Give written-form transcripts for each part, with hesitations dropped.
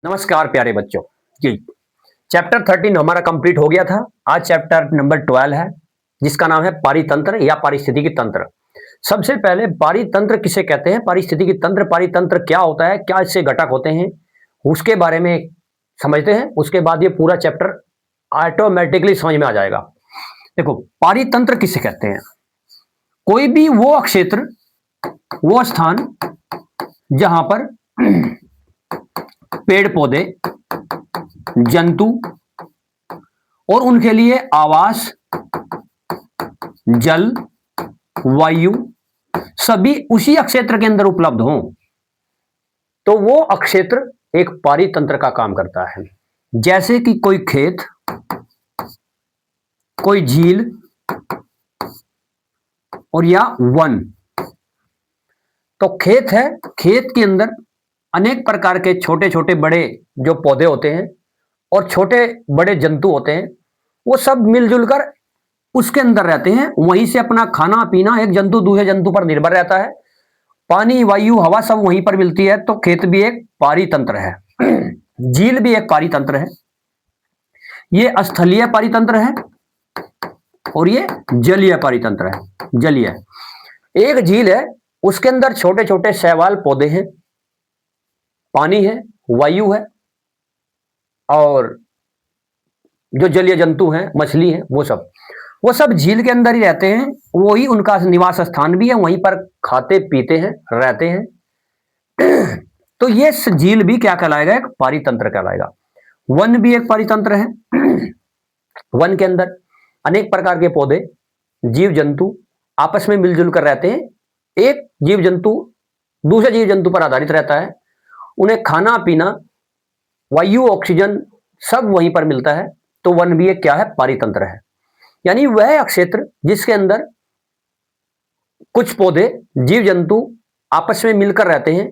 नमस्कार प्यारे बच्चों जी। चैप्टर 13 हमारा कंप्लीट हो गया था। आज चैप्टर नंबर 12 है जिसका नाम है पारितंत्र या पारिस्थितिकी तंत्र। सबसे पहले पारितंत्र किसे कहते हैं, पारिस्थितिकी तंत्र, पारितंत्र क्या होता है, क्या इससे घटक होते हैं, उसके बारे में समझते हैं। उसके बाद ये पूरा चैप्टर ऑटोमेटिकली समझ में आ जाएगा। देखो, पारितंत्र किसे कहते हैं? कोई भी वो क्षेत्र, वो स्थान जहां पर पेड़ पौधे, जंतु और उनके लिए आवास, जल, वायु सभी उसी क्षेत्र के अंदर उपलब्ध हों, तो वो क्षेत्र एक पारितंत्र का काम करता है। जैसे कि कोई खेत, कोई झील और या वन। तो खेत है, खेत के अंदर अनेक प्रकार के छोटे छोटे बड़े जो पौधे होते हैं और छोटे बड़े जंतु होते हैं, वो सब मिलजुल कर उसके अंदर रहते हैं। वहीं से अपना खाना पीना एक जंतु दूसरे जंतु पर निर्भर रहता है। पानी, वायु, हवा सब वहीं पर मिलती है। तो खेत भी एक पारितंत्र है। झील भी एक पारितंत्र है। ये स्थलीय पारितंत्र है और ये जलीय पारितंत्र है। जलीय एक झील है, उसके अंदर छोटे छोटे शैवाल पौधे हैं, पानी है, वायु है और जो जलीय जंतु हैं, मछली है, वो सब झील के अंदर ही रहते हैं। वही उनका निवास स्थान भी है, वहीं पर खाते पीते हैं, रहते हैं। तो ये झील भी क्या कहलाएगा? एक पारितंत्र कहलाएगा। वन भी एक पारितंत्र है। वन के अंदर अनेक प्रकार के पौधे, जीव जंतु आपस में मिलजुल कर रहते हैं। एक जीव जंतु दूसरे जीव जंतु पर आधारित रहता है। उन्हें खाना पीना, वायु, ऑक्सीजन सब वहीं पर मिलता है। तो वन भी एक क्या है? पारितंत्र है। यानी वह क्षेत्र जिसके अंदर कुछ पौधे, जीव जंतु आपस में मिलकर रहते हैं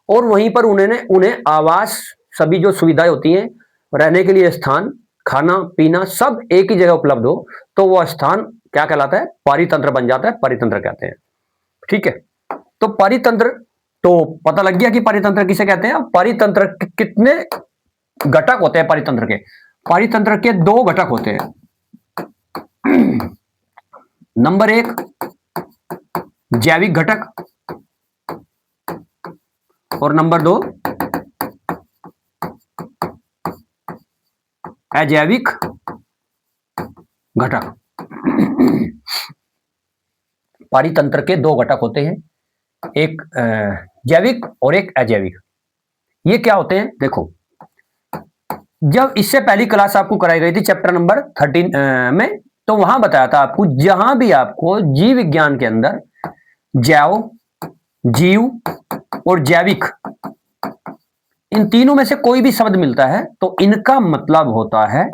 और वहीं पर उन्हें आवास, सभी जो सुविधाएं होती हैं, रहने के लिए स्थान, खाना पीना सब एक ही जगह उपलब्ध हो, तो वह स्थान क्या कहलाता है? पारितंत्र बन जाता है, पारितंत्र कहते हैं। ठीक है, तो पारितंत्र तो पता लग गया कि पारितंत्र किसे कहते हैं। पारितंत्र कितने घटक होते हैं? पारितंत्र के दो घटक होते हैं। नंबर एक जैविक घटक और नंबर दो अजैविक घटक। पारितंत्र के दो घटक होते हैं, एक जैविक और एक अजैविक। ये क्या होते हैं? देखो, जब इससे पहली क्लास आपको कराई गई थी चैप्टर नंबर 13 में, तो वहां बताया था आपको, जहां भी आपको जीव विज्ञान के अंदर जैव, जीव और जैविक, इन तीनों में से कोई भी शब्द मिलता है तो इनका मतलब होता है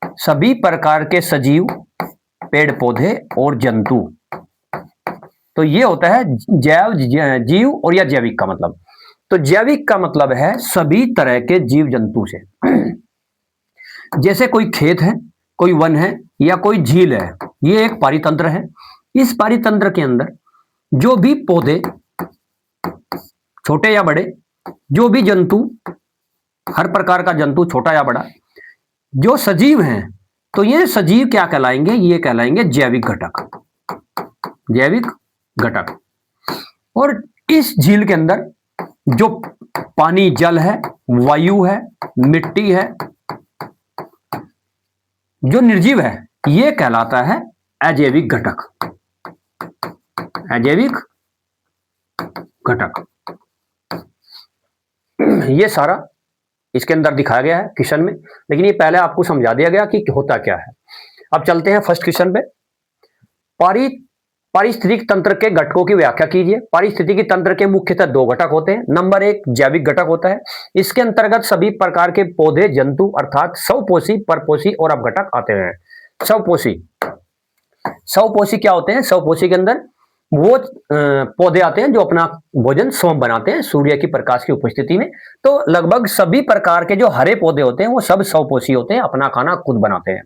सभी प्रकार के सजीव, पेड़ पौधे और जंतु। तो ये होता है जैव, जीव और या जैविक का मतलब। तो जैविक का मतलब है सभी तरह के जीव जंतु से। जैसे कोई खेत है, कोई वन है या कोई झील है, ये एक पारितंत्र है। इस पारितंत्र के अंदर जो भी पौधे, छोटे या बड़े, जो भी जंतु, हर प्रकार का जंतु छोटा या बड़ा, जो सजीव हैं, तो ये सजीव क्या कहलाएंगे? ये कहलाएंगे जैविक घटक। जैविक घटक। और इस झील के अंदर जो पानी, जल है, वायु है, मिट्टी है, जो निर्जीव है, ये कहलाता है अजैविक घटक। अजैविक घटक। ये सारा इसके अंदर दिखाया गया है क्वेश्चन में, लेकिन ये पहले आपको समझा दिया गया कि होता क्या है। अब चलते हैं फर्स्ट क्वेश्चन पे। पारिस्थितिक तंत्र के घटकों की व्याख्या कीजिए। पारिस्थितिकी तंत्र के मुख्यतः दो घटक होते हैं। नंबर एक जैविक घटक होता है। इसके अंतर्गत सभी प्रकार के पौधे, जंतु अर्थात स्वपोषी, परपोषी और अपघटक आते हैं। स्वपोषी क्या होते हैं? स्वपोषी के अंदर वो पौधे आते हैं जो अपना भोजन स्वयं बनाते हैं सूर्य की प्रकाश की उपस्थिति में। तो लगभग सभी प्रकार के जो हरे पौधे होते हैं वो सब स्वपोषी होते हैं, अपना खाना खुद बनाते हैं।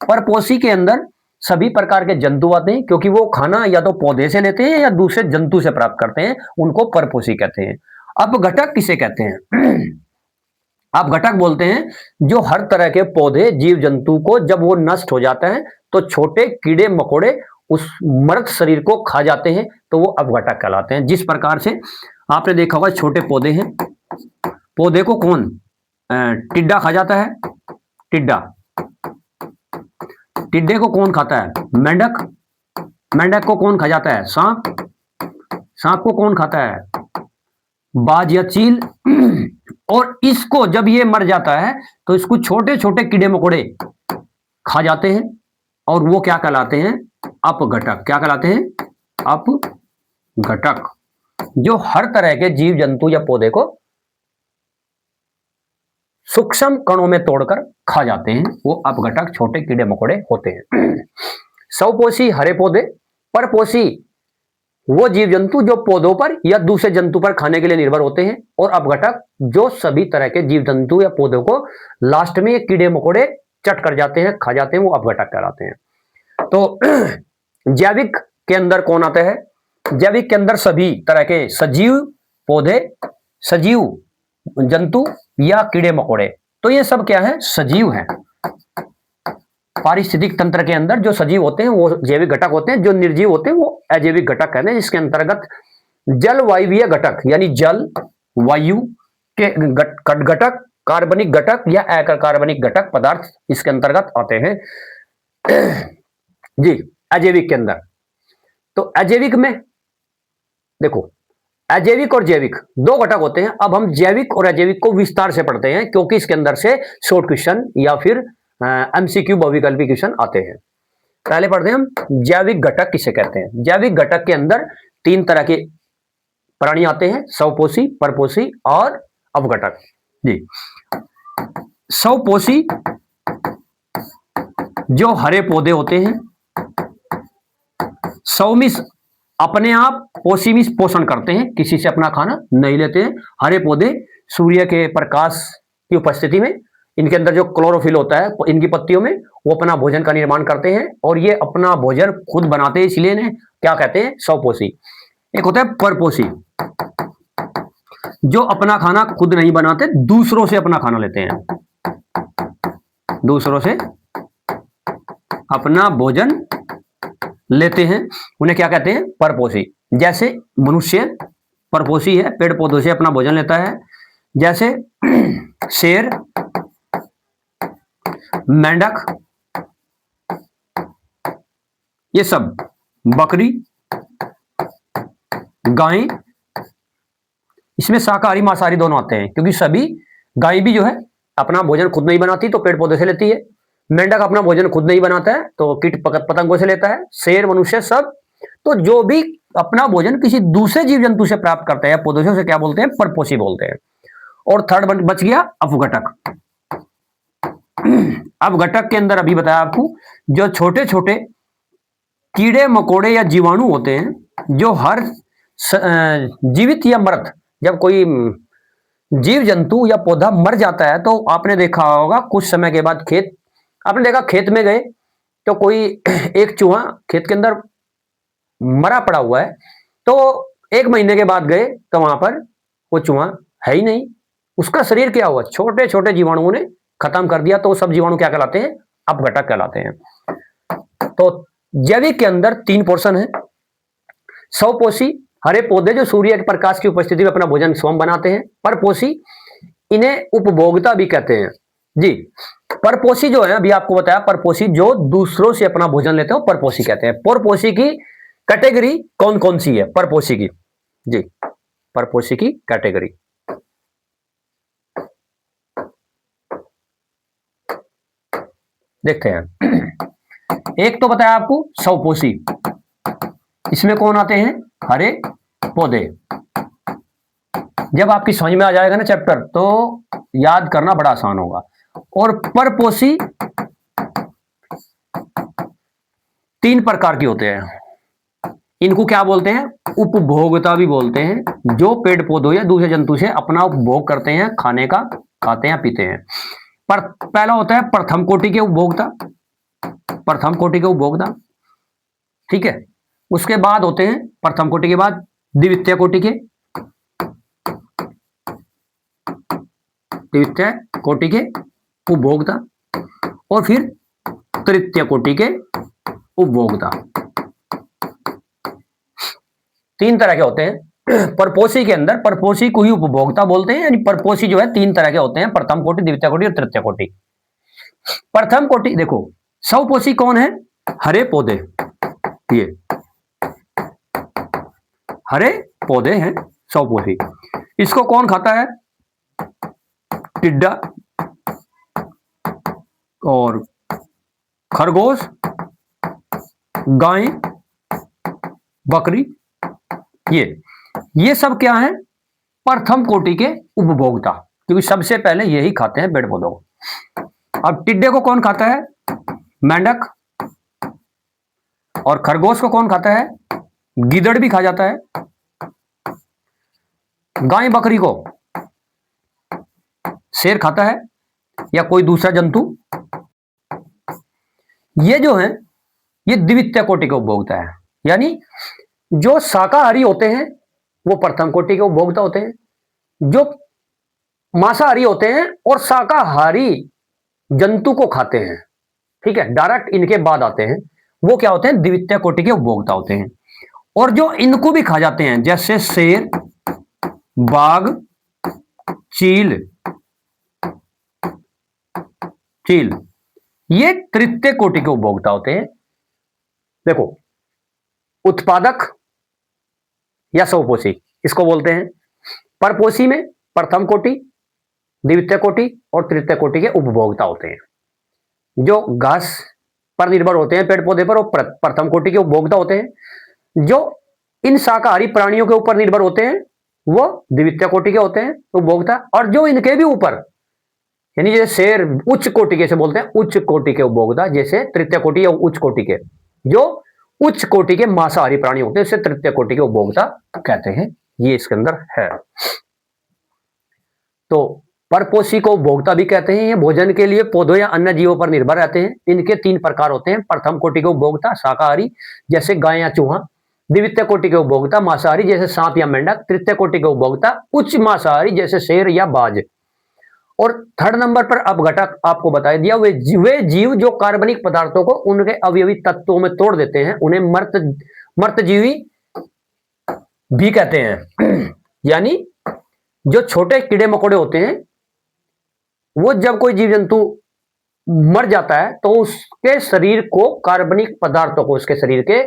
परपोषी के अंदर सभी प्रकार के जंतु आते हैं, क्योंकि वो खाना या तो पौधे से लेते हैं या दूसरे जंतु से प्राप्त करते हैं, उनको परपोषी कहते हैं। अपघटक किसे कहते हैं? अपघटक बोलते हैं जो हर तरह के पौधे जीव जंतु को जब वो नष्ट हो जाते हैं तो छोटे कीड़े मकोड़े उस मृत शरीर को खा जाते हैं, तो वो अपघटक कहलाते हैं। जिस प्रकार से आपने देखा होगा छोटे पौधे हैं, पौधे को कौन टिड्डा खा जाता है, टिड्डा, टिड्डे को कौन खाता है, मेंढक, मेंढक को कौन खा जाता है, सांप, सांप को कौन खाता है, बाज या चील। और इसको जब ये मर जाता है तो इसको छोटे छोटे कीड़े मकोड़े खा जाते हैं और वो क्या कहलाते हैं, अपघटक। क्या कहलाते हैं, अपघटक। जो हर तरह के जीव जंतु या पौधे को सूक्ष्म कणों में तोड़कर खा जाते हैं, वो अपघटक छोटे कीड़े मकोड़े होते हैं। स्वपोषी हरे पौधे, परपोषी वो जीव जंतु जो पौधों पर या दूसरे जंतु पर खाने के लिए निर्भर होते हैं, और अपघटक जो सभी तरह के जीव जंतु या पौधों को लास्ट में ये कीड़े मकोड़े चट कर जाते हैं, खा जाते हैं, वो अपघटक कहलाते हैं। तो जैविक के अंदर कौन आता है, जैविक के अंदर सभी तरह के सजीव पौधे, सजीव जंतु या कीड़े मकोड़े, तो ये सब क्या है, सजीव है। पारिस्थितिक तंत्र के अंदर जो सजीव होते हैं वो जैविक घटक होते हैं, जो निर्जीव होते हैं वो अजैविक घटक कहते हैं। इसके अंतर्गत जल वायवीय घटक यानी जल वायु के घटक, कार्बनिक घटक या अकार्बनिक घटक पदार्थ इसके अंतर्गत आते हैं जी, अजैविक के अंदर। तो अजैविक में देखो, अजैविक और जैविक दो घटक होते हैं। अब हम जैविक और अजैविक को विस्तार से पढ़ते हैं क्योंकि इसके अंदर से शॉर्ट क्वेश्चन या फिर एमसीक्यू बहुविकल्पी क्वेश्चन आते हैं। पहले पढ़ते हैं हम जैविक घटक किसे कहते हैं। जैविक घटक के अंदर तीन तरह के प्राणी आते हैं, स्वपोषी, परपोषी और अपघटक। जी, स्वपोषी जो हरे पौधे होते हैं, स्वमिश अपने आप, पोषी पोषण करते हैं, किसी से अपना खाना नहीं लेते हैं। हरे पौधे सूर्य के प्रकाश की उपस्थिति में इनके अंदर जो क्लोरोफिल होता है इनकी पत्तियों में, वो अपना भोजन का निर्माण करते हैं और ये अपना भोजन खुद बनाते हैं, इसलिए इन्हें क्या कहते हैं, स्वपोषी। एक होता है परपोषी जो अपना खाना खुद नहीं बनाते, दूसरों से अपना खाना लेते हैं, दूसरों से अपना भोजन लेते हैं, उन्हें क्या कहते हैं, परपोषी। जैसे मनुष्य परपोषी है, पेड़ पौधों से अपना भोजन लेता है। जैसे शेर, मेंढक, ये सब, बकरी, गाय, इसमें शाकाहारी मांसाहारी दोनों आते हैं क्योंकि सभी, गाय भी जो है अपना भोजन खुद नहीं बनाती तो पेड़ पौधे से लेती है, मेंढक अपना भोजन खुद नहीं बनाता है तो कीट पतंगों से लेता है, शेर, मनुष्य सब, तो जो भी अपना भोजन किसी दूसरे जीव जंतु से प्राप्त करते हैं पौधों से, उसे क्या बोलते हैं, परपोषी बोलते हैं। और थर्ड बच गया अपघटक। अपघटक के अंदर अभी बताया आपको, जो छोटे छोटे कीड़े मकोड़े या जीवाणु होते हैं जो हर जीवित या मृत, जब कोई जीव जंतु या पौधा मर जाता है तो आपने देखा होगा कुछ समय के बाद खेत, आपने देखा खेत में गए तो कोई एक चूहा खेत के अंदर मरा पड़ा हुआ है, तो एक महीने के बाद गए तो वहां पर वो चूहा है ही नहीं, उसका शरीर क्या हुआ, छोटे छोटे जीवाणुओं ने खत्म कर दिया, तो वो सब जीवाणु क्या कहलाते हैं, अपघटक कहलाते हैं। तो जैविक के अंदर तीन पोर्शन है, स्वपोषी हरे पौधे जो सूर्य के प्रकाश की उपस्थिति में अपना भोजन स्वयं बनाते हैं, परपोषी इन्हें उपभोक्ता भी कहते हैं जी। परपोषी जो है अभी आपको बताया, परपोषी जो दूसरों से अपना भोजन लेते हैं परपोषी कहते हैं। परपोषी की कैटेगरी कौन कौन सी है, परपोषी की जी, परपोषी की कैटेगरी देखते हैं। एक तो बताया आपको स्वपोषी, इसमें कौन आते हैं, हरे पौधे। जब आपकी समझ में आ जाएगा ना चैप्टर तो याद करना बड़ा आसान होगा। और परपोषी तीन प्रकार के होते हैं, इनको क्या बोलते हैं, उपभोक्ता भी बोलते हैं, जो पेड़ पौधों या दूसरे जंतु से अपना उपभोग करते हैं, खाने का खाते हैं पीते हैं। पर पहला होता है प्रथम कोटि के उपभोक्ता, प्रथम कोटि के उपभोक्ता, ठीक है। उसके बाद होते हैं प्रथम कोटि के बाद द्वितीय कोटि के, द्वितीय कोटि के उपभोक्ता और फिर तृतीय कोटि के उपभोक्ता। तीन तरह के होते हैं परपोषी के अंदर। परपोषी को ही उपभोक्ता बोलते हैं, यानी परपोषी जो है तीन तरह के होते हैं, प्रथम कोटि, द्वितीय कोटि और तृतीय कोटि। प्रथम कोटि देखो, स्वपोषी कौन है? हरे पौधे, ये हरे पौधे हैं स्वपोषी। इसको कौन खाता है? टिड्डा और खरगोश, गाय, बकरी, ये सब क्या है? प्रथम कोटि के उपभोक्ता, क्योंकि सबसे पहले यही खाते हैं पेड़ पौधों को। अब टिड्डे को कौन खाता है? मेंढक। और खरगोश को कौन खाता है? गीदड़ भी खा जाता है। गाय बकरी को शेर खाता है या कोई दूसरा जंतु। ये जो है ये द्वितीय कोटि के उपभोक्ता है, यानी जो शाकाहारी होते हैं वो प्रथम कोटि के उपभोक्ता होते हैं, जो मांसाहारी होते हैं और शाकाहारी जंतु को खाते हैं, ठीक है, डायरेक्ट इनके बाद आते हैं, वो क्या होते हैं? द्वितीय कोटि के उपभोक्ता होते हैं। और जो इनको भी खा जाते हैं, जैसे शेर, बाघ, चील, ये तृतीय कोटि के उपभोक्ता होते हैं। देखो, उत्पादक या स्वपोषी इसको बोलते हैं। परपोषी में प्रथम कोटि, द्वितीय कोटि और तृतीय कोटि के उपभोक्ता होते हैं। जो घास पर निर्भर होते हैं पेड़ पौधे पर, वो प्रथम कोटि के उपभोक्ता होते हैं। जो इन शाकाहारी प्राणियों के ऊपर निर्भर होते हैं वो द्वितीय कोटि के होते हैं उपभोक्ता। और जो इनके भी ऊपर, यानी जैसे शेर उच्च कोटि के से बोलते हैं, उच्च कोटि के उपभोक्ता, जैसे तृतीय कोटि या उच्च कोटि के, जो उच्च कोटि के मांसाहारी प्राणी होते हैं, इसे तृतीय कोटि के उपभोक्ता कहते हैं। ये इसके अंदर है। तो परपोषी को उपभोक्ता भी कहते हैं। ये भोजन के लिए पौधों या अन्य जीवों पर निर्भर रहते हैं। इनके तीन प्रकार होते हैं। प्रथम कोटि के उपभोक्ता शाकाहारी, जैसे गाय या चूहा। द्वितीय कोटि के उपभोक्ता मांसाहारी, जैसे सांप या मेंढक। तृतीय कोटि के उपभोक्ता उच्च मांसाहारी, जैसे शेर या बाज। और थर्ड नंबर पर अपघटक आपको बता दिया, वे जीव जो कार्बनिक पदार्थों को उनके अवयवी तत्वों में तोड़ देते हैं, उन्हें मर्तजीवी भी कहते हैं। यानी जो छोटे कीड़े मकोड़े होते हैं, वो जब कोई जीव जंतु मर जाता है तो उसके शरीर को, कार्बनिक पदार्थों को उसके शरीर के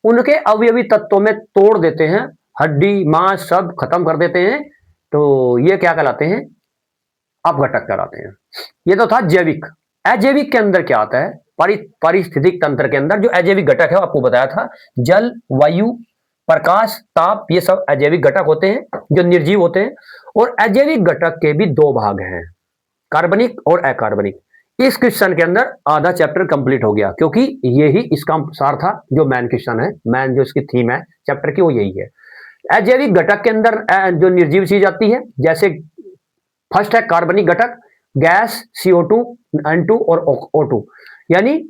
उनके अवयवी तत्वों में तोड़ देते हैं, हड्डी मांस सब खत्म कर देते हैं। तो ये क्या कहलाते हैं? अपघटक कहलाते हैं। ये तो था जैविक। अजैविक के अंदर क्या आता है? पारिस्थितिक तंत्र के अंदर जो अजैविक घटक है, आपको बताया था, जल, वायु, प्रकाश, ताप, ये सब अजैविक घटक होते हैं जो निर्जीव होते हैं। और अजैविक घटक के भी दो भाग हैं, कार्बनिक और अकार्बनिक। इस क्वेश्चन के अंदर आधा चैप्टर कंप्लीट हो गया, क्योंकि यही इसका सार था, जो मेन क्वेश्चन है, मेन जो इसकी थीम है चैप्टर की, वो यही है। अजैविक घटक के अंदर जो निर्जीव चीज आती है, जैसे फर्स्ट है कार्बनिक घटक, गैस, CO2, N2 और O2। यानी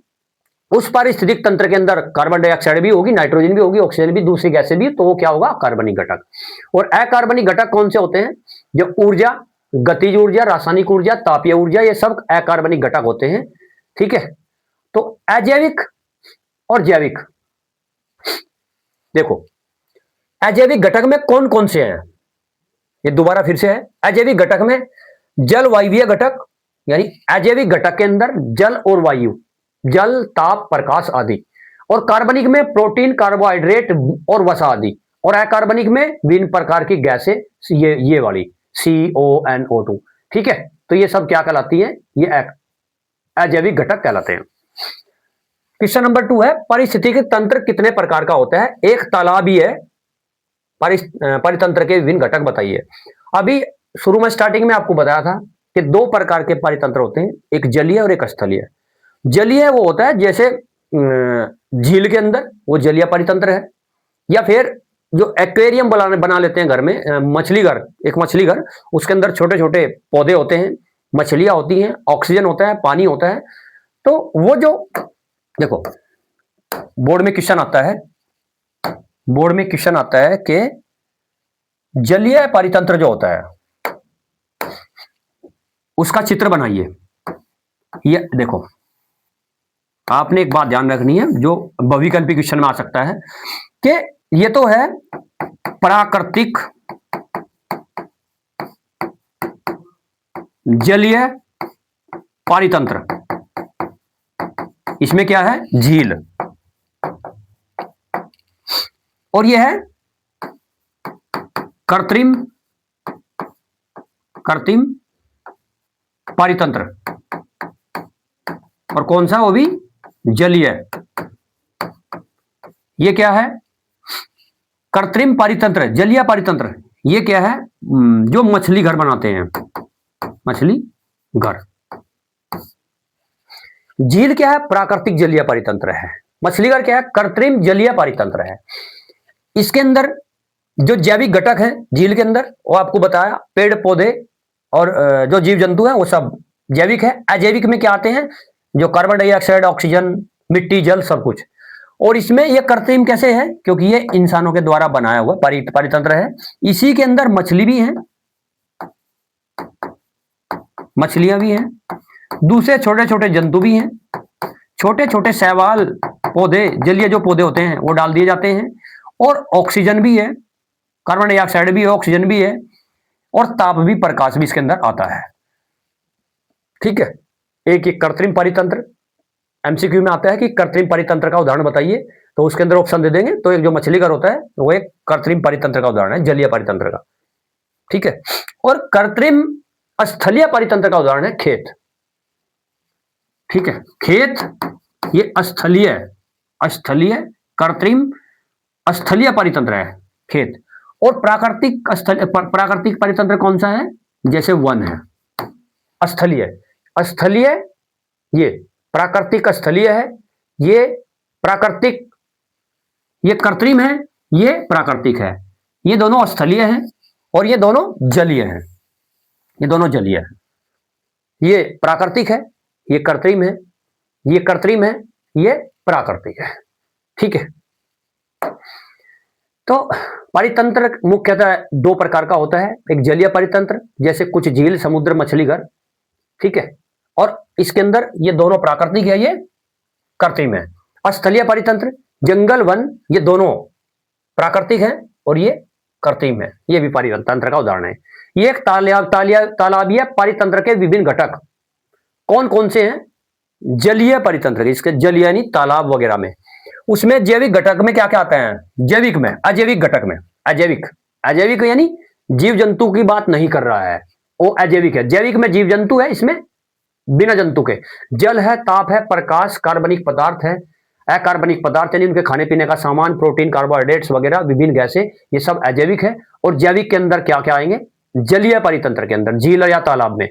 उस पारिस्थितिक तंत्र के अंदर कार्बन डाइऑक्साइड भी होगी, नाइट्रोजन भी होगी, ऑक्सीजन भी, दूसरी गैसें भी, तो वो क्या होगा? कार्बनिक घटक। और अकार्बनिक घटक कौन से होते हैं? जो ऊर्जा, गतिज ऊर्जा, रासायनिक ऊर्जा, तापीय ऊर्जा, ये सब अकार्बनिक घटक होते हैं। ठीक है। तो अजैविक और जैविक, देखो अजैविक घटक में कौन कौन से हैं? ये दोबारा फिर से है। अजैविक घटक में जल वायवीय घटक, यानी अजैविक घटक के अंदर जल और वायु, जल, ताप, प्रकाश आदि। और कार्बनिक में प्रोटीन, कार्बोहाइड्रेट और वसा आदि। और अकार्बनिक में विभिन्न प्रकार की गैसें, ये वाली CONO2। ठीक है। तो ये सब क्या कहलाती है? ये अजैविक घटक कहलाते हैं। क्वेश्चन नंबर 2 है, पारिस्थितिक तंत्र कितने प्रकार का होता है? एक तालाबी है। परितंत्र के विभिन्न घटक बताइए। अभी शुरू में स्टार्टिंग में आपको बताया था कि दो प्रकार के परितंत्र होते हैं, एक जलीय और एक स्थलीय। जलीय वो होता है जैसे झील के अंदर, वो जलीय परितंत्र है। या फिर जो एक्वेरियम बना लेते हैं घर में, मछली घर, एक मछली घर, उसके अंदर छोटे छोटे पौधे होते हैं, मछलियां होती हैं, ऑक्सीजन होता है, पानी होता है। तो वो जो देखो बोर्ड में क्वेश्चन आता है कि जलीय परितंत्र जो होता है, उसका चित्र बनाइए। ये देखो, आपने एक बात ध्यान रखनी है जो बहुविकल्पी क्वेश्चन में आ सकता है कि ये तो है प्राकृतिक जलीय पारितंत्र, इसमें क्या है, झील, और यह है कृत्रिम पारितंत्र, और कौन सा, वो भी जलीय। ये क्या है, कृत्रिम पारितंत्र, जलीय पारितंत्र। ये क्या है, जो मछली घर बनाते हैं, मछली घर। झील क्या है, प्राकृतिक जलीय पारितंत्र है। मछली घर क्या है, कृत्रिम जलीय पारितंत्र है। इसके अंदर जो जैविक घटक है झील के अंदर, वो आपको बताया, पेड़ पौधे और जो जीव जंतु हैं वो सब जैविक है। अजैविक में क्या आते हैं, जो कार्बन डाइऑक्साइड, ऑक्सीजन, मिट्टी, जल, सब कुछ। और इसमें ये कृत्रिम कैसे है, क्योंकि ये इंसानों के द्वारा बनाया हुआ पारितंत्र है। इसी के अंदर मछली भी है, मछलियां भी हैं, दूसरे छोटे छोटे जंतु भी हैं, छोटे छोटे शैवाल, पौधे, जलीय जो पौधे होते हैं वो डाल दिए जाते हैं, और ऑक्सीजन भी है, कार्बन डाइऑक्साइड भी है, ऑक्सीजन भी है, और ताप भी, प्रकाश भी इसके अंदर आता है। ठीक है, एक कृत्रिम पारितंत्र एमसीक्यू में आता है कि कृत्रिम पारितंत्र का उदाहरण बताइए, तो उसके अंदर ऑप्शन दे देंगे। तो एक जो मछली घर होता है वो एक कृत्रिम पारितंत्र का उदाहरण है, जलीय पारितंत्र का। ठीक है, और कृत्रिम स्थलीय पारितंत्र का उदाहरण है खेत। ठीक है, खेत ये स्थलीय, कृत्रिम स्थलीय पारितंत्र है खेत। और प्राकृतिक पारितंत्र कौन सा है, जैसे वन है। स्थलीय, ये प्राकृतिक स्थलीय है, ये प्राकृतिक, ये कृत्रिम है, ये प्राकृतिक है। ये दोनों स्थलीय हैं और ये दोनों जलीय हैं, ये दोनों जलीय हैं। ये प्राकृतिक है, ये कृत्रिम है, ये कृत्रिम है, ये प्राकृतिक है। ठीक है, तो पारितंत्र मुख्यतः दो प्रकार का होता है। एक जलीय पारितंत्र, जैसे कुछ झील, समुद्र, मछली घर। ठीक है, और इसके अंदर ये दोनों प्राकृतिक है, ये कृत्रिम है। स्थलीय पारितंत्र, जंगल, वन, ये दोनों प्राकृतिक है और ये कृत्रिम है। ये भी पारितंत्र का उदाहरण है। ये एक तालाबीय पारितंत्र के विभिन्न घटक कौन कौन से हैं, जलीय परितंत्र, इसके जल यानी तालाब वगैरह में, उसमें जैविक घटक में क्या क्या आता है, जैविक में, अजैविक घटक में, अजैविक यानी जीव जंतु की बात नहीं कर रहा है, वो अजैविक है। जैविक में जीव जंतु है, इसमें बिना जंतु के, जल है, ताप है, प्रकाश, कार्बनिक पदार्थ है, अकार्बनिक पदार्थ यानी उनके खाने पीने का सामान, प्रोटीन, कार्बोहाइड्रेट्स वगैरह, विभिन्न गैसें, ये सब अजैविक है। और जैविक के अंदर क्या क्या आएंगे, जलीय परितंत्र के अंदर, झील या तालाब में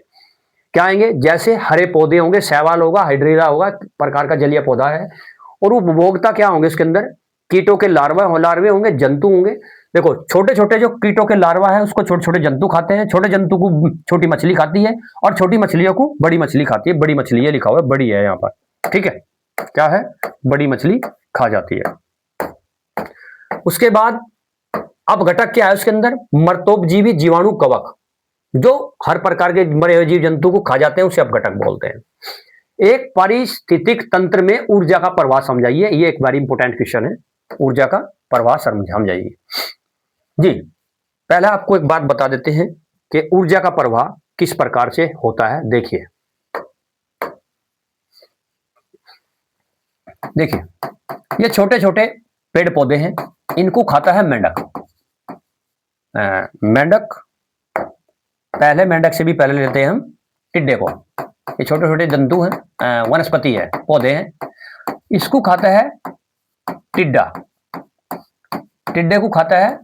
क्या आएंगे, जैसे हरे पौधे होंगे, शैवाल होगा, हाइड्रीला होगा, प्रकार का जलीय पौधा है। और उपभोक्ता क्या होंगे इसके अंदर, कीटों के लार्वे होंगे, जंतु होंगे। देखो छोटे छोटे जो कीटों के लार्वा है उसको छोटे छोटे जंतु खाते हैं, छोटे जंतु को छोटी मछली खाती है, और छोटी मछलियों को बड़ी मछली खाती है। बड़ी मछली, ये लिखा हुआ है बड़ी है यहाँ पर, ठीक है, क्या है, बड़ी मछली खा जाती है। उसके बाद अब घटक क्या है उसके अंदर, मर्तोपजीवी जीवाणु कवक, जो हर प्रकार के मरे हुए जीव जंतु को खा जाते हैं, उसे अब घटक बोलते हैं। एक पारिस्थितिक तंत्र में ऊर्जा का प्रवाह समझाइए, ये एक बार इंपोर्टेंट क्वेश्चन है, ऊर्जा का प्रवाह समझाइए जी। पहले आपको एक बात बता देते हैं कि ऊर्जा का प्रवाह किस प्रकार से होता है। देखिए ये छोटे छोटे पेड़ पौधे हैं, इनको खाता है मेंढक। मेंढक, पहले मेंढक से भी पहले लेते हैं हम टिड्डे को। ये छोटे छोटे जंतु हैं, वनस्पति है, पौधे हैं, इसको खाता है टिड्डा, टिड्डे को खाता है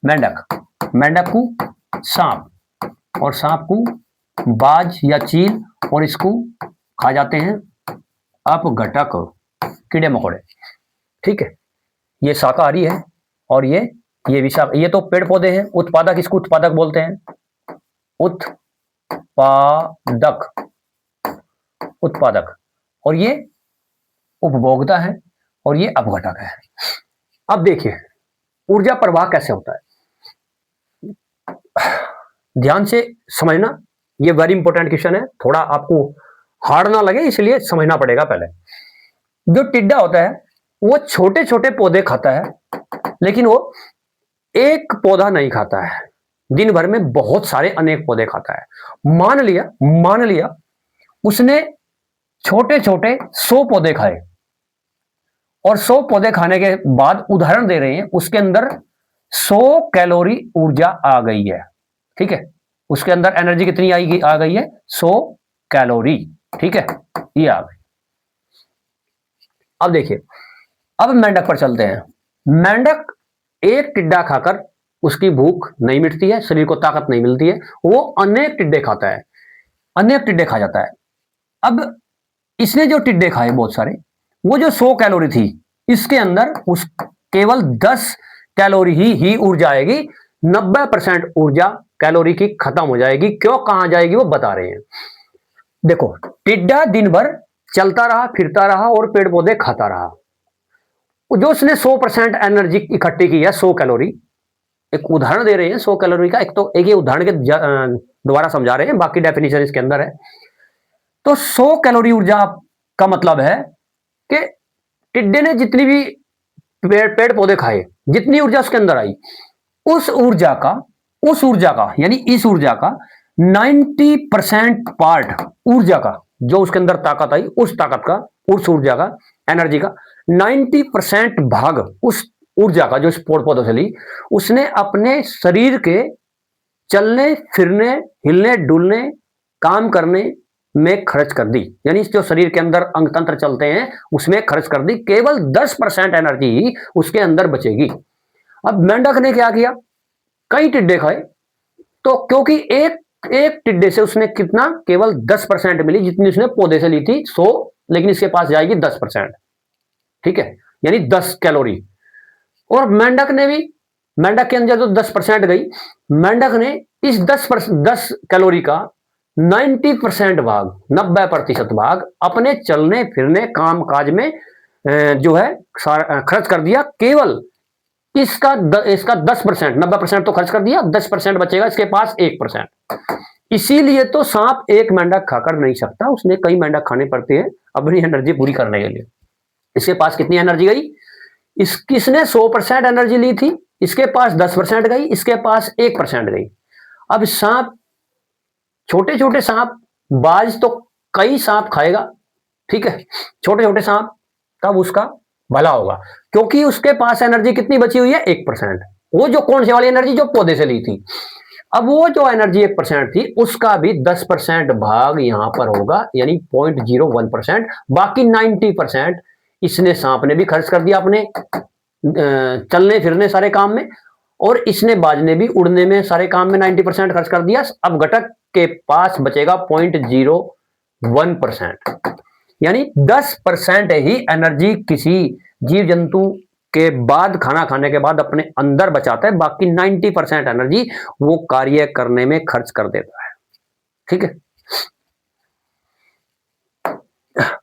मेंढक, मेंढक को सांप, और सांप को बाज या चील, और इसको खा जाते हैं अपघटक, कीड़े मकोड़े। ठीक है, ये शाकाहारी है और ये भी ये तो पेड़ पौधे हैं। उत्पादक, इसको उत्पादक बोलते हैं, उत्पादक, और ये उपभोक्ता है और ये अपघटक है। अब देखिए ऊर्जा प्रवाह कैसे होता है, ध्यान से समझना, ये वेरी इंपॉर्टेंट क्वेश्चन है, थोड़ा आपको हार्ड ना लगे इसलिए समझना पड़ेगा पहले। जो टिड्डा होता है वो छोटे छोटे पौधे खाता है, लेकिन वो एक पौधा नहीं खाता है, दिन भर में बहुत सारे अनेक पौधे खाता है। मान लिया उसने छोटे छोटे 100 पौधे खाए, और 100 पौधे खाने के बाद उदाहरण दे रहे हैं उसके अंदर 100 कैलोरी ऊर्जा आ गई है। ठीक है, उसके अंदर एनर्जी कितनी आ गई है? 100 कैलोरी। ठीक है, ये आ गई। अब देखिए, अब मेंढक पर चलते हैं। मेंढक एक टिड्डा खाकर उसकी भूख नहीं मिटती है, शरीर को ताकत नहीं मिलती है, वो अनेक टिड्डे खाता है, अनेक टिड्डे खा जाता है। अब इसने जो टिड्डे खाए बहुत सारे, वो जो 100 कैलोरी थी, इसके अंदर उस केवल 10 कैलोरी ही ऊर्जा आएगी। 90% ऊर्जा कैलोरी की खत्म हो जाएगी। क्यों, कहां जाएगी वो बता रहे हैं। देखो, टिड्डा दिन भर चलता रहा, फिरता रहा और पेड़ पौधे खाता रहा। जो उसने 100% एनर्जी इकट्ठी की है, 100 कैलोरी, एक उदाहरण दे रहे हैं 100 कैलोरी का, एक ये उदाहरण के द्वारा समझा रहे हैं, बाकी डेफिनेशन इसके अंदर है। तो 100 कैलोरी ऊर्जा का मतलब है कि टिड्डे ने जितनी भी पेड़ पौधे खाए, जितनी ऊर्जा उसके अंदर आई, उस ऊर्जा का यानी इस ऊर्जा का 90% पार्ट, ऊर्जा का जो उसके अंदर ताकत आई, उस ताकत का, उस ऊर्जा का, एनर्जी का 90% भाग उस ऊर्जा का जो इस पेड़ पौधों से ली, उसने अपने शरीर के चलने फिरने, हिलने डुलने, काम करने में खर्च कर दी। यानी जो शरीर के अंदर अंग तंत्र चलते हैं उसमें खर्च कर दी। केवल 10% एनर्जी ही उसके अंदर बचेगी। अब मेंढक ने क्या किया, कई टिड्डे खाए, तो क्योंकि एक टिड्डे से उसने कितना, केवल 10% मिली, जितनी उसने पौधे से ली थी 100, लेकिन इसके पास जाएगी 10%। ठीक है, यानी 10 कैलोरी। और मेंढक के अंदर तो 10% गई, मेंढक ने इस 10 कैलोरी का 90% भाग, 90% भाग अपने चलने फिरने काम काज में जो है खर्च कर दिया। केवल इसका 10%, 90% तो खर्च कर दिया, 10% बचेगा इसके पास 1%। इसीलिए तो सांप एक मेंढक खाकर नहीं सकता, उसने कई मेंढक खाने पड़ते हैं अपनी एनर्जी पूरी करने के लिए। इसके पास कितनी एनर्जी गई, किसने 100% एनर्जी ली थी, इसके पास 10% गई, इसके पास 1% गई। अब सांप, छोटे छोटे सांप, बाज तो कई सांप खाएगा, ठीक है, छोटे छोटे सांप, तब उसका भला होगा, क्योंकि उसके पास एनर्जी कितनी बची हुई है, 1%। वो जो कौन सी वाली एनर्जी, जो पौधे से ली थी। अब वो जो एनर्जी 1% थी, उसका भी 10% भाग यहां पर होगा, यानी 0.01%। बाकी 90% इसने, सांप ने भी खर्च कर दिया अपने चलने फिरने सारे काम में, और इसने, बाज ने भी उड़ने में सारे काम में 90% खर्च कर दिया। अब घटक के पास बचेगा 0.01%, यानी 10% ही एनर्जी किसी जीव जंतु के बाद, खाना खाने के बाद अपने अंदर बचाता है। बाकी 90% एनर्जी वो कार्य करने में खर्च कर देता है। ठीक है,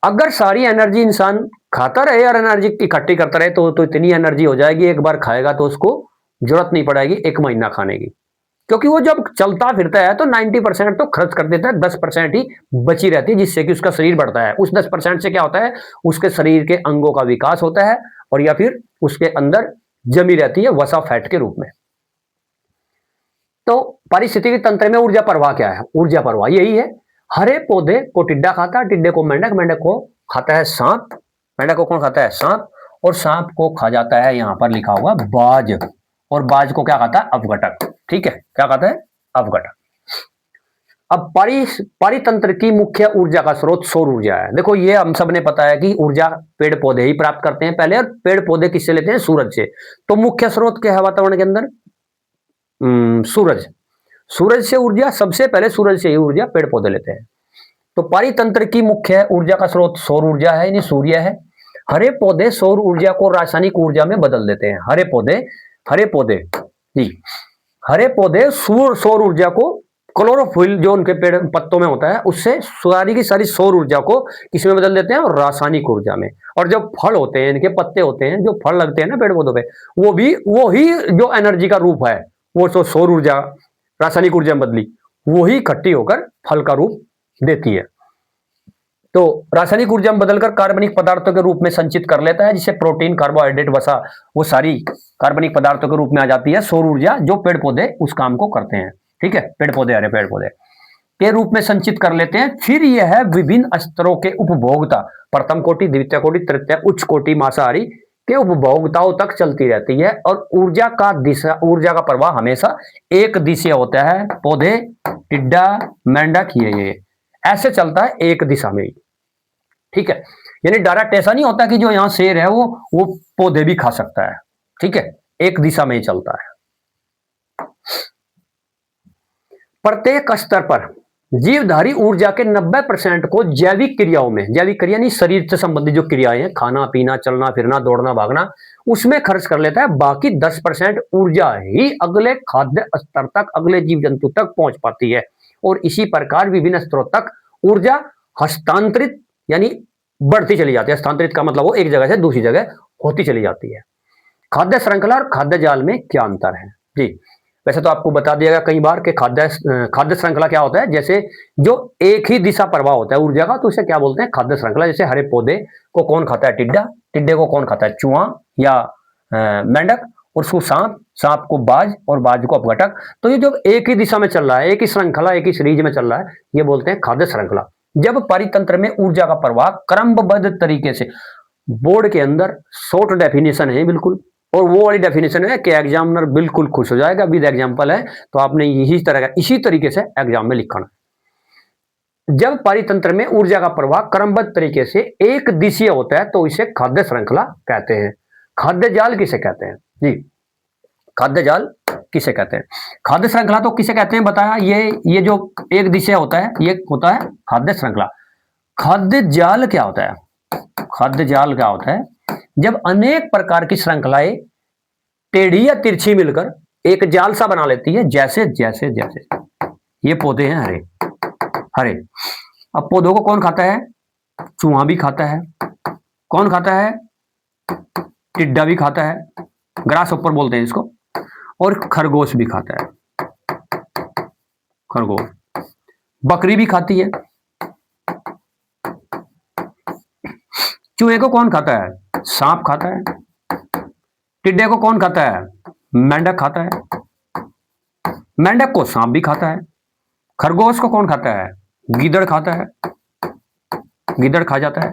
अगर सारी एनर्जी इंसान खाता रहे और एनर्जी इकट्ठी करता रहे तो इतनी एनर्जी हो जाएगी, एक बार खाएगा तो उसको जरूरत नहीं पड़ेगी 1 महीना खाने की, क्योंकि वो जब चलता फिरता है तो 90% तो खर्च कर देता है, 10% ही बची रहती है, जिससे कि उसका शरीर बढ़ता है। उस 10% से क्या होता है, उसके शरीर के अंगों का विकास होता है, और या फिर उसके अंदर जमी रहती है वसा, फैट के रूप में। तो पारिस्थितिकी तंत्र में ऊर्जा प्रवाह क्या है, ऊर्जा प्रवाह यही है, हरे पौधे को टिड्डा खाता है, टिड्डे को मेंढक, मेंढक को खाता है सांप, मेंढक को कौन खाता है, सांप, और सांप को खा जाता है, यहां पर लिखा हुआ बाज, और बाज को क्या खाता है, अपघटक। ठीक है, क्या खाता है, अपघटक। अब पारितंत्र की मुख्य ऊर्जा का स्रोत सौर ऊर्जा है। देखो, ये हम सब ने पता है कि ऊर्जा पेड़ पौधे ही प्राप्त करते हैं पहले, और पेड़ पौधे किससे लेते हैं, सूरज से। तो मुख्य स्रोत क्या है वातावरण के अंदर, सूरज। सूरज से ऊर्जा, सबसे पहले सूरज से ही ऊर्जा पेड़ पौधे लेते हैं। तो पारितंत्र की मुख्य ऊर्जा का स्रोत सौर ऊर्जा है, यानी सूर्य है। हरे पौधे सौर ऊर्जा को रासायनिक ऊर्जा में बदल देते हैं। हरे पौधे सौर ऊर्जा को, क्लोरोफिल जो उनके पेड़ पत्तों में होता है, उससे सारी की सारी सौर ऊर्जा को किसमें बदल देते हैं, और रासायनिक ऊर्जा में। और जो फल होते हैं, इनके पत्ते होते हैं, जो फल लगते हैं ना पेड़ पौधों पे, वो ही जो एनर्जी का रूप है, वो सौर ऊर्जा, रासायनिक ऊर्जा में बदली, वही इकट्ठी होकर फल का रूप देती है। तो रासायनिक ऊर्जा में बदलकर कार्बनिक पदार्थों के रूप में संचित कर लेता है, जिससे प्रोटीन, कार्बोहाइड्रेट, वसा, वो सारी कार्बनिक पदार्थों के रूप में आ जाती है। सौर ऊर्जा जो पेड़ पौधे उस काम को करते हैं, ठीक है, पेड़ पौधे, हरे पेड़ पौधे के रूप में संचित कर लेते हैं। फिर यह है विभिन्न स्तरों के उपभोक्ता, प्रथम कोटि, द्वितीय कोटि, तृतीय, उच्च कोटि मांसाहारी के उपभोक्ताओं तक चलती रहती है। और ऊर्जा का प्रवाह हमेशा एक दिशा होता है। पौधे, टिड्डा, मेंढक, ये ऐसे चलता है एक दिशा में ही, ठीक है। यानी डायरेक्ट ऐसा नहीं होता कि जो यहां शेर है वो पौधे भी खा सकता है, ठीक है, एक दिशा में ही चलता है। प्रत्येक स्तर पर जीवधारी ऊर्जा के 90% को जैविक क्रियाओं में, जैविक क्रिया नहीं, शरीर से संबंधित जो क्रियाएं हैं, खाना पीना, चलना फिरना, दौड़ना भागना, उसमें खर्च कर लेता है। बाकी 10% ऊर्जा ही अगले खाद्य स्तर तक, अगले जीव जंतु तक पहुंच पाती है। और इसी प्रकार विभिन्न स्तरों तक ऊर्जा हस्तांतरित यानी बढ़ती चली जाती है। हस्तांतरित का मतलब वो एक जगह से दूसरी जगह होती चली जाती है। खाद्य श्रृंखला और खाद्य जाल में क्या अंतर है जी? वैसे तो आपको बता दिया गया कई बार कि खाद्य श्रृंखला क्या होता है। जैसे जो एक ही दिशा प्रवाह होता है ऊर्जा का, तो उसे क्या बोलते हैं? खाद्य श्रृंखला। जैसे हरे पौधे को कौन खाता है? टिड्डा। टिड्डे को कौन खाता है? चूहा या मेंढक। और उसको सांप, सांप को बाज, और बाज को अपघटक। तो ये जो एक ही दिशा में चल रहा है, एक ही श्रृंखला, एक ही सीरीज में चल रहा है, ये बोलते हैं खाद्य श्रृंखला। जब परितंत्र में ऊर्जा का प्रवाह क्रमबद्ध तरीके से, बोर्ड के अंदर शॉर्ट डेफिनेशन है बिल्कुल, और वो वाली डेफिनेशन है कि एग्जामिनर बिल्कुल खुश हो जाएगा, विद एग्जाम्पल है, तो आपने यही तरह का इसी तरीके से एग्जाम में लिखना है। जब परितंत्र में ऊर्जा का प्रवाह क्रमबद्ध तरीके से एक दिशीय होता है तो इसे खाद्य श्रृंखला कहते हैं। खाद्य जाल किसे कहते हैं जी? खाद्य जाल किसे कहते हैं? खाद्य श्रृंखला तो किसे कहते हैं बताया? ये जो एक दिशा होता है ये होता है खाद्य श्रृंखला। खाद्य जाल क्या होता है? खाद्य जाल क्या होता है? जब अनेक प्रकार की श्रृंखलाएं टेढ़ी या तिरछी मिलकर एक जाल सा बना लेती है। जैसे जैसे जैसे ये पौधे हैं हरे हरे, अब पौधों को कौन खाता है? चूहा भी खाता है। कौन खाता है? टिड्डा भी खाता है, ग्रास ऊपर बोलते हैं इसको, और खरगोश भी खाता है। खरगोश, बकरी भी खाती है। चूहे को कौन खाता है? सांप खाता है। टिड्डे को कौन खाता है? मेंढक खाता है। मेंढक को सांप भी खाता है। खरगोश को कौन खाता है? गीदड़ खाता है। गीदड़ खा जाता है,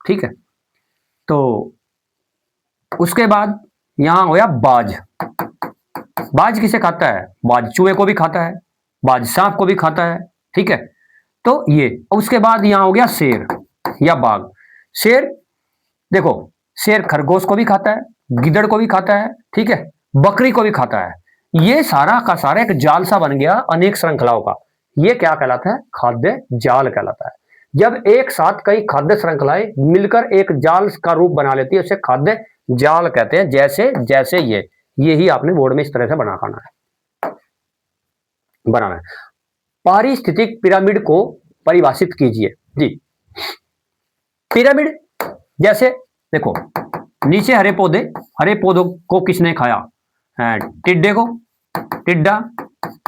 ठीक है। तो उसके बाद यहां हो गया बाज। बाज किसे खाता है? बाज चूहे को भी खाता है, बाज सांप को भी खाता है, ठीक है। तो ये, उसके बाद यहां हो गया शेर या बाघ। शेर, देखो, शेर खरगोश को भी खाता है, गिदड़ को भी खाता है, ठीक है, बकरी को भी खाता है। ये सारा का सारा एक जाल सा बन गया अनेक श्रृंखलाओं का। ये क्या कहलाता है? खाद्य जाल कहलाता है। जब एक साथ कई खाद्य श्रृंखलाएं मिलकर एक जाल का रूप बना लेती है उसे खाद्य जाल कहते हैं। जैसे जैसे ये ही आपने बोर्ड में इस तरह से बनाना है। पारिस्थितिक पिरामिड को परिभाषित कीजिए जी। पिरामिड, जैसे देखो, नीचे हरे पौधों को किसने खाया? टिड्डे को, टिड्डा,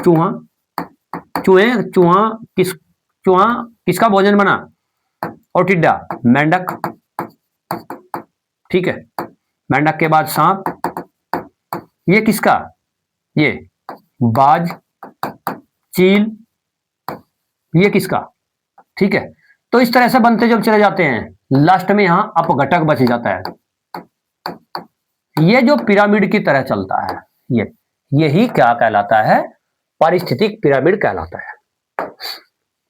चूहा, चूहा किसका भोजन बना? और टिड्डा, मेंढक, ठीक है। मेंढक के बाद सांप, ये किसका? ये बाज, चील, ये किसका? ठीक है। तो इस तरह से बनते जब चले जाते हैं, लास्ट में यहां अपघटक बच जाता है। ये जो पिरामिड की तरह चलता है, यही क्या कहलाता है? पारिस्थितिक पिरामिड कहलाता है।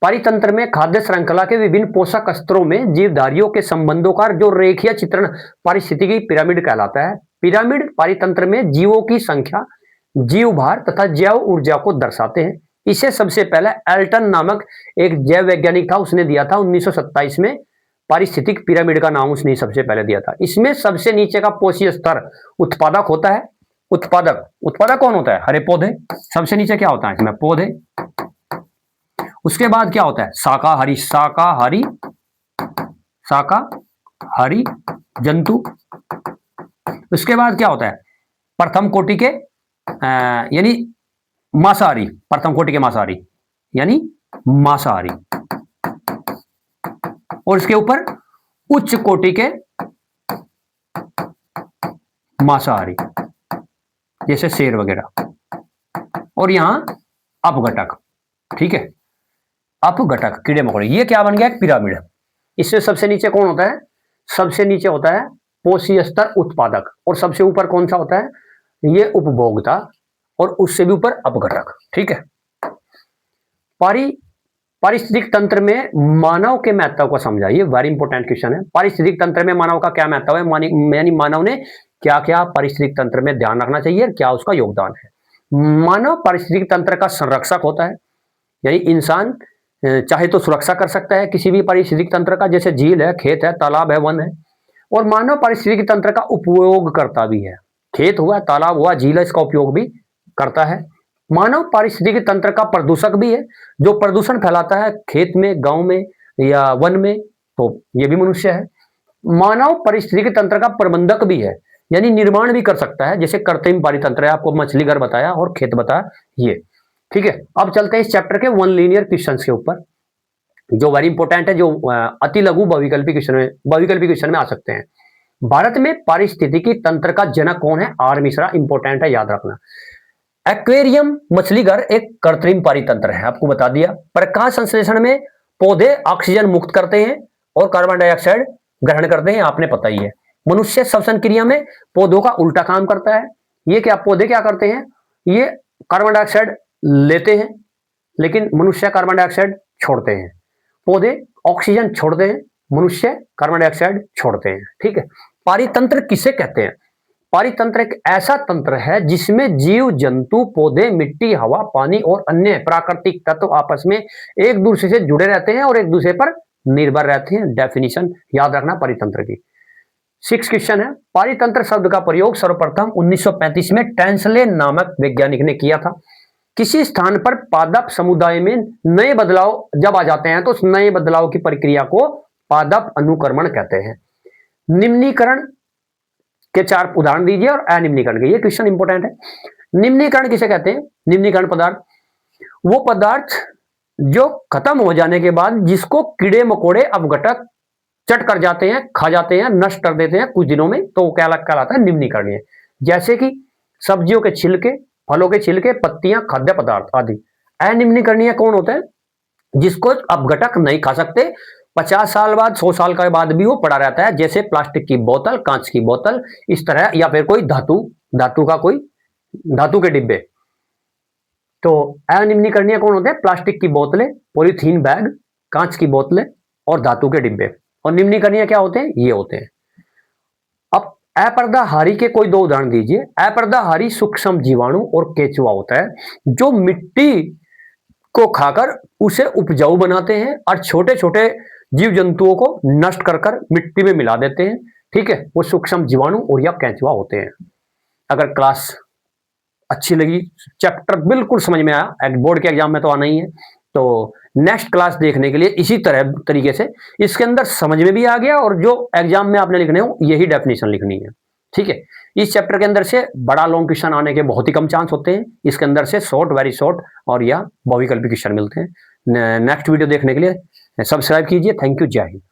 परितंत्र में खाद्य श्रृंखला के विभिन्न पोषक स्तरों में जीवधारियों के संबंधों का जो रेखीय चित्रण पारिस्थितिकी पिरामिड कहलाता है। पिरामिड परितंत्र में जीवों की संख्या, जीव भार तथा जैव ऊर्जा को दर्शाते हैं। इसे सबसे पहले एल्टन नामक एक जैव वैज्ञानिक था, उसने दिया था 1927 में। पारिस्थितिक पिरामिड का नाम उसने सबसे पहले दिया था। इसमें सबसे नीचे का पोषीय स्तर उत्पादक होता है। उत्पादक कौन होता है? हरे पौधे। सबसे नीचे क्या होता है इसमें? पौधे। उसके बाद क्या होता है? शाकाहारी जंतु। उसके बाद क्या होता है? प्रथम कोटि के यानी मांसाहारी, प्रथम कोटि के मांसाहारी, यानी मांसाहारी, और इसके ऊपर उच्च कोटि के मांसाहारी जैसे शेर वगैरह, और यहां अपघटक, ठीक है, अपघटक कीड़े मकोड़े। ये क्या बन गया, एक पिरामिड। इससे सबसे नीचे कौन होता है, सबसे नीचे होता है पोषी स्तर उत्पादक, और सबसे ऊपर कौन सा होता है, ये उपभोक्ता, और उससे भी ऊपर अपघटक, ठीक है। पारिस्थितिक तंत्र में मानव के महत्व को समझाइए, वेरी इंपॉर्टेंट क्वेश्चन है। पारिस्थितिक तंत्र में मानव का क्या महत्व है, यानी मानव ने क्या क्या पारिस्थितिक तंत्र में ध्यान रखना चाहिए, क्या उसका योगदान है। मानव पारिस्थितिक तंत्र का संरक्षक होता है, यानी इंसान चाहे तो सुरक्षा कर सकता है किसी भी पारिस्थितिक तंत्र का, जैसे झील है, खेत है, तालाब है, वन है। और मानव पारिस्थितिक तंत्र का उपयोग करता भी है, खेत हुआ, तालाब हुआ, झील है, इसका उपयोग भी करता है। मानव पारिस्थितिक तंत्र का प्रदूषक भी है, जो प्रदूषण फैलाता है खेत में, गांव में या वन में, तो ये भी मनुष्य है। मानव पारिस्थितिक तंत्र का प्रबंधक भी है, यानी निर्माण भी कर सकता है, जैसे कृत्रिम पारितंत्र है, आपको मछली घर बताया और खेत बताया, ये ठीक है। अब चलते हैं इस चैप्टर के वन लीनियर क्वेश्चंस के ऊपर, जो वेरी इंपॉर्टेंट है, जो अति लघु बहुविकल्पी क्वेश्चन में आ सकते हैं। भारत में पारिस्थितिकी तंत्र का जनक कौन है, आर मिश्रा, इंपॉर्टेंट है, याद रखना। एक्वेरियम मछली घर एक कृत्रिम पारितंत्र है, आपको बता दिया। प्रकाश संश्लेषण में पौधे ऑक्सीजन मुक्त करते हैं और कार्बन डाइऑक्साइड ग्रहण करते हैं, आपने पता ही है। मनुष्य श्वसन क्रिया में पौधों का उल्टा काम करता है। ये क्या, पौधे क्या करते हैं, ये कार्बन डाइऑक्साइड लेते हैं, लेकिन मनुष्य कार्बन डाइऑक्साइड छोड़ते हैं। पौधे ऑक्सीजन छोड़ते हैं, मनुष्य कार्बन डाइऑक्साइड छोड़ते हैं, ठीक है। पारितंत्र किसे कहते हैं, पारितंत्र एक ऐसा तंत्र है जिसमें जीव जंतु, पौधे, मिट्टी, हवा, पानी और अन्य प्राकृतिक तत्व आपस में एक दूसरे से जुड़े रहते हैं और एक दूसरे पर निर्भर रहते हैं। डेफिनेशन याद रखना परितंत्र की। 6 क्वेश्चन है। पारितंत्र शब्द का प्रयोग सर्वप्रथम 1935 में टेंसले नामक वैज्ञानिक ने किया था। किसी स्थान पर पादप समुदाय में नए बदलाव जब आ जाते हैं तो उस नए बदलाव की प्रक्रिया को पादप अनुक्रमण कहते हैं। निम्नीकरण के 4 उदाहरण दीजिए और अनिम्नीकरण के, ये क्वेश्चन इंपॉर्टेंट है। निम्नीकरण किसे कहते हैं, निम्नीकरण पदार्थ वो पदार्थ जो खत्म हो जाने के बाद जिसको कीड़े मकोड़े अपघटक चट कर जाते हैं, खा जाते हैं, नष्ट कर देते हैं कुछ दिनों में, तो क्या कहलाता है, निम्नीकरणीय। जैसे कि सब्जियों के छिलके, फलों के छिलके, पत्तियां, खाद्य पदार्थ आदि। अनिम्नीकरणीय कौन होता है, जिसको अपघटक नहीं खा सकते, 50 साल बाद, 100 साल के बाद भी वो पड़ा रहता है, जैसे प्लास्टिक की बोतल, कांच की बोतल, इस तरह, या फिर कोई धातु के डिब्बे। तो अनिम्नीकरणीय कौन होते हैं, प्लास्टिक की बोतलें, पॉलीथीन बैग, कांच की बोतलें और धातु के डिब्बे। और निम्नीकरणीय क्या होते हैं, ये होते हैं। अब अपर्दाहारी के कोई 2 उदाहरण दीजिए। अपर्दाहारी सूक्ष्म जीवाणु और केंचुआ होता है जो मिट्टी को खाकर उसे उपजाऊ बनाते हैं और छोटे छोटे जीव जंतुओं को नष्ट कर मिट्टी में मिला देते हैं, ठीक है। वो सूक्ष्म जीवाणु और या केंचुआ होते हैं। अगर क्लास अच्छी लगी, चैप्टर बिल्कुल समझ में आया, बोर्ड के एग्जाम में तो आना ही है, तो नेक्स्ट क्लास देखने के लिए इसी तरीके से इसके अंदर समझ में भी आ गया और जो एग्जाम में आपने लिखने हो यही डेफिनेशन लिखनी है, ठीक है। इस चैप्टर के अंदर से बड़ा लॉन्ग क्वेश्चन आने के बहुत ही कम चांस होते हैं, इसके अंदर से शॉर्ट, वेरी शॉर्ट और या बहुविकल्पी क्वेश्चन मिलते हैं। नेक्स्ट वीडियो देखने के लिए सब्सक्राइब कीजिए। थैंक यू, जय हिंद।